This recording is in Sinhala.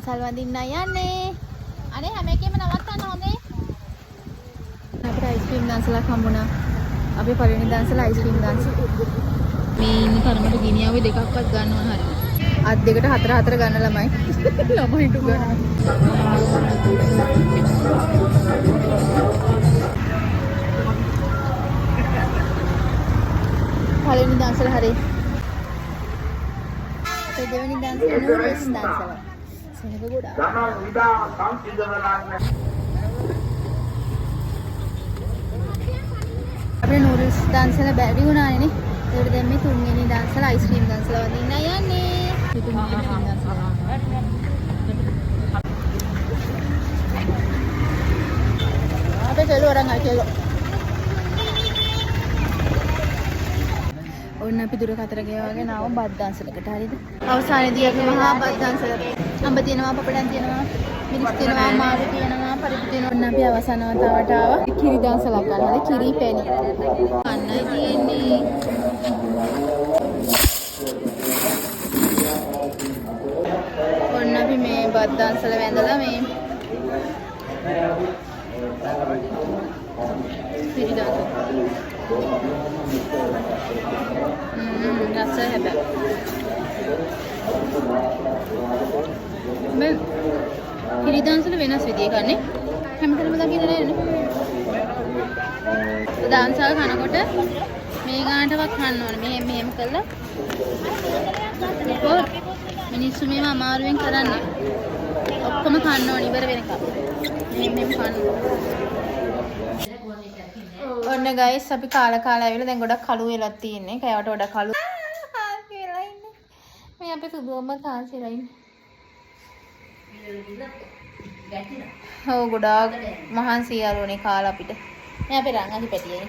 දන්සල් වඳින්න යන්නේ. අනේ හැම එකෙම නවත්තන්න හොඳේ. අපිට අයිස්ක්‍රීම් දන්සලක් හම්බුණා. අපි පළවෙනි දන්සල අයිස්ක්‍රීම් දන්සල. මේ ඉන්න තරමට ගිනියවේ දෙකක්වත් ගන්නව හරි. අත් දෙකට හතර ගන්න ළමයි. ළමයිට ගන්න. පළවෙනි දන්සල හරි. අපේ දෙවෙනි දන්සල නූඩල්ස් දන්සල. සෙනග ගොඩාක්. අපේ නූඩල්ස් දන්සල බැරි වුණානේ නේ. ඒකට දැන් මේ තුන්වෙනි දන්සල අයිස්ක්‍රීම් දන්සල වදින්න යන්නේ. අපේ කෙලෝ orang කෙලෝ. ඔන්න අපි දුර කතර ගියාගෙන ආව බත් දන්සලකට හරියද? අවසානයේදී අපි මහා බත් දන්සලට අඹ තියෙනවා, පපඩම් තියෙනවා, මිරිස් තියෙනවා, මාළු තියෙනවා, පරිප්පු තියෙනවා. ඔන්න අපි අවසාන වතාවට ආවා කිරි දන්සලක් ගන්නද? කිරි පැණි. අන්නයි තියෙන්නේ. ඔන්න අපි මේ බත් දන්සල වැඳලා මේ කිරි දන්සල. රස හැබැයි. මේ කිරි දන්සල වෙනස් විදියක කන්නේ. හැමතැනම දකින්න නෑනේ. දන්සල් කනකොට මේ ගානටවත් කන්න ඕනේ. මෙහෙම කළා. මිනිස්සු මේව අමාරුවෙන් කරන්නේ. ඔක්කොම කන්න ඕනේ ඉවර වෙනකම්. මෙහෙම කන්න. ඔන්න ගයිස් අපි කාලා ඇවිල්ලා දැන් ගොඩක් කළු වෙලා තියෙන්නේ. කෑවට වඩා කළු. කියලා ඉන්නේ. මේ අපේ සුදුවම කාන්සිලා ඉන්නේ. ඔව් ගොඩාක් මහන්සි යාළුවනේ කාලා අපිට. මේ අපේ රංගි පැටියනේ.